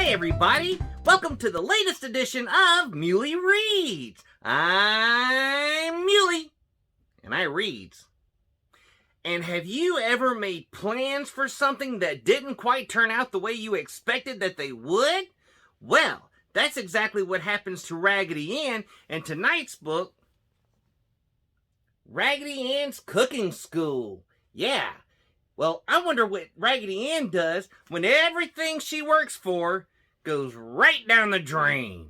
Hey everybody! Welcome to the latest edition of Muley Reads. I'm Muley, and I reads. And have you ever made plans for something that didn't quite turn out the way you expected that they would? Well, that's exactly what happens to Raggedy Ann in tonight's book, Raggedy Ann's Cooking School. Yeah. Well, I wonder what Raggedy Ann does when everything she works for goes right down the drain.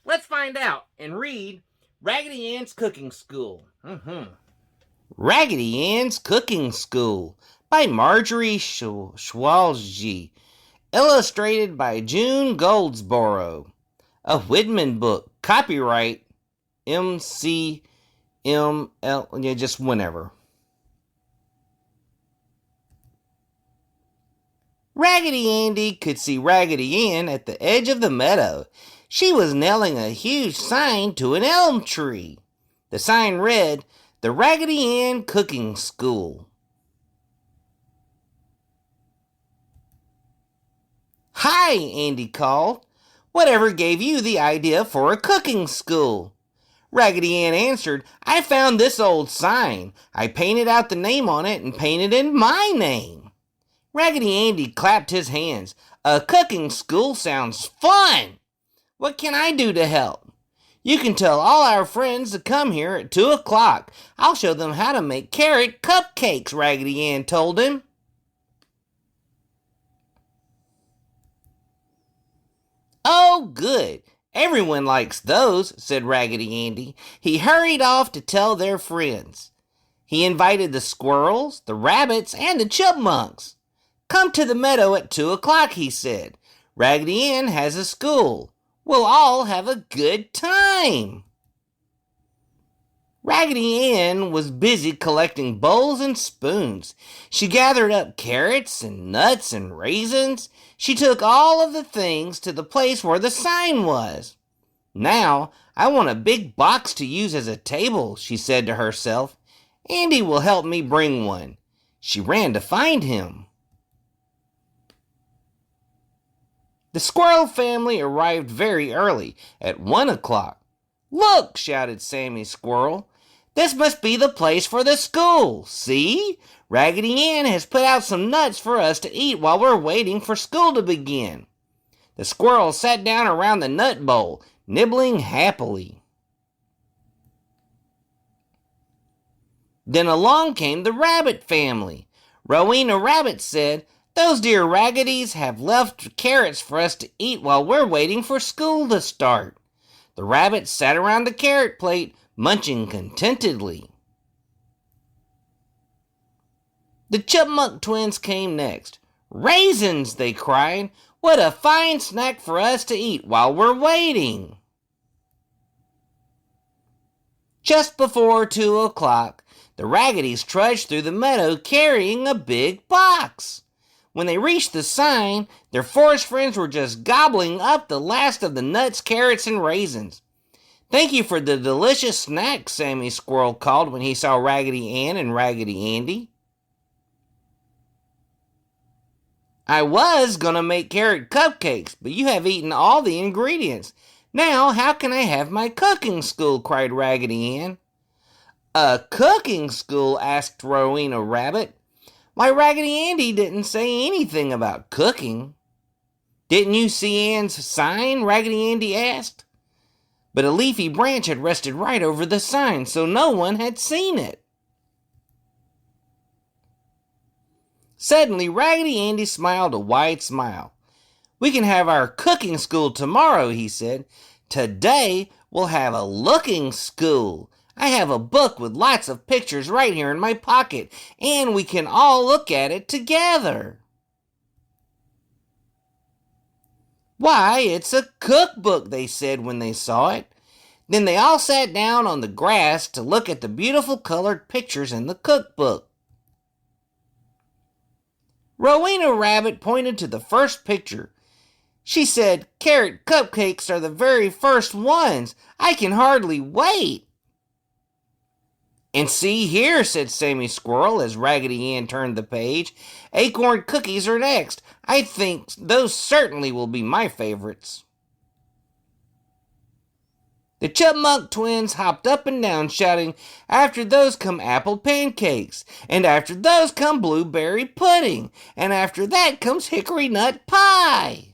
Let's find out and read Raggedy Ann's Cooking School. Raggedy Ann's Cooking School by Marjorie Schwalge. Illustrated by June Goldsboro. A Whitman book. Copyright MCML. Just whenever. Raggedy Andy could see Raggedy Ann at the edge of the meadow. She was nailing a huge sign to an elm tree. The sign read, "The Raggedy Ann Cooking School." "Hi," Andy called. "Whatever gave you the idea for a cooking school?" Raggedy Ann answered, "I found this old sign. I painted out the name on it and painted in my name." Raggedy Andy clapped his hands. "A cooking school sounds fun! What can I do to help?" "You can tell all our friends to come here at 2 o'clock. I'll show them how to make carrot cupcakes," Raggedy Ann told him. "Oh, good. Everyone likes those," said Raggedy Andy. He hurried off to tell their friends. He invited the squirrels, the rabbits, and the chipmunks. "Come to the meadow at 2 o'clock, he said. "Raggedy Ann has a school. We'll all have a good time." Raggedy Ann was busy collecting bowls and spoons. She gathered up carrots and nuts and raisins. She took all of the things to the place where the sign was. "Now, I want a big box to use as a table," she said to herself. "Andy will help me bring one." She ran to find him. The squirrel family arrived very early, at 1 o'clock. "Look," shouted Sammy Squirrel. "This must be the place for the school. See? Raggedy Ann has put out some nuts for us to eat while we're waiting for school to begin." The squirrels sat down around the nut bowl, nibbling happily. Then along came the rabbit family. Rowena Rabbit said, "Those dear Raggedies have left carrots for us to eat while we're waiting for school to start." The rabbits sat around the carrot plate, munching contentedly. The chipmunk twins came next. "Raisins!" they cried. "What a fine snack for us to eat while we're waiting." Just before 2 o'clock, the Raggedies trudged through the meadow carrying a big box. When they reached the sign, their forest friends were just gobbling up the last of the nuts, carrots, and raisins. "Thank you for the delicious snack," Sammy Squirrel called when he saw Raggedy Ann and Raggedy Andy. "I was going to make carrot cupcakes, but you have eaten all the ingredients. Now, how can I have my cooking school?" cried Raggedy Ann. "A cooking school?" asked Rowena Rabbit. "Why, Raggedy Andy didn't say anything about cooking." "Didn't you see Ann's sign?" Raggedy Andy asked. But a leafy branch had rested right over the sign, so no one had seen it. Suddenly, Raggedy Andy smiled a wide smile. "We can have our cooking school tomorrow," he said. "Today, we'll have a looking school. I have a book with lots of pictures right here in my pocket, and we can all look at it together." "Why, it's a cookbook," they said when they saw it. Then they all sat down on the grass to look at the beautiful colored pictures in the cookbook. Rowena Rabbit pointed to the first picture. She said, "Carrot cupcakes are the very first ones. I can hardly wait." And see here, said Sammy Squirrel as Raggedy Ann turned the page. Acorn cookies are next. I think those certainly will be my favorites. The Chipmunk twins hopped up and down shouting, after those come apple pancakes, and after those come blueberry pudding, and after that comes hickory nut pie.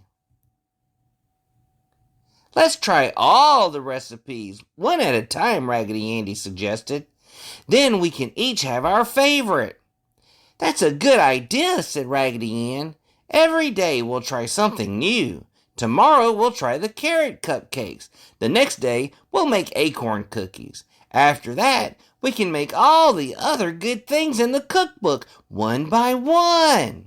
Let's try all the recipes, one at a time, Raggedy Andy suggested. Then we can each have our favorite. That's a good idea, said Raggedy Ann. Every day we'll try something new. Tomorrow we'll try the carrot cupcakes. The next day we'll make acorn cookies. After that, we can make all the other good things in the cookbook, one by one.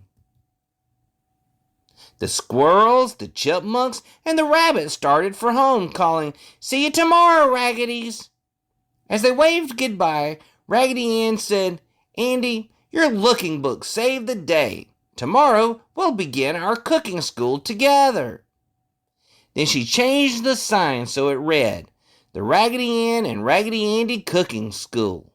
The squirrels, the chipmunks, and the rabbits started for home, calling, "See you tomorrow, Raggedy's." As they waved goodbye, Raggedy Ann said, "Andy, your looking book saved the day. Tomorrow we'll begin our cooking school together." Then she changed the sign so it read, "The Raggedy Ann and Raggedy Andy Cooking School."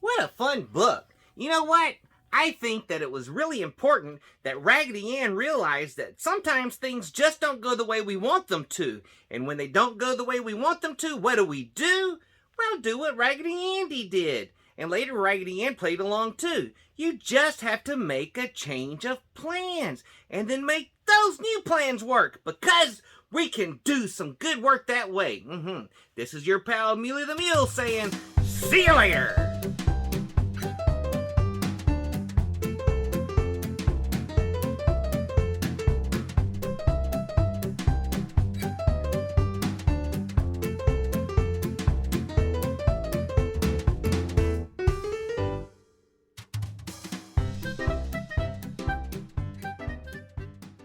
What a fun book. You know what? I think that it was really important that Raggedy Ann realized that sometimes things just don't go the way we want them to. And when they don't go the way we want them to, what do? Well, do what Raggedy Andy did. And later Raggedy Ann played along too. You just have to make a change of plans and then make those new plans work, because we can do some good work that way. This is your pal Muley the Mule saying, see you later.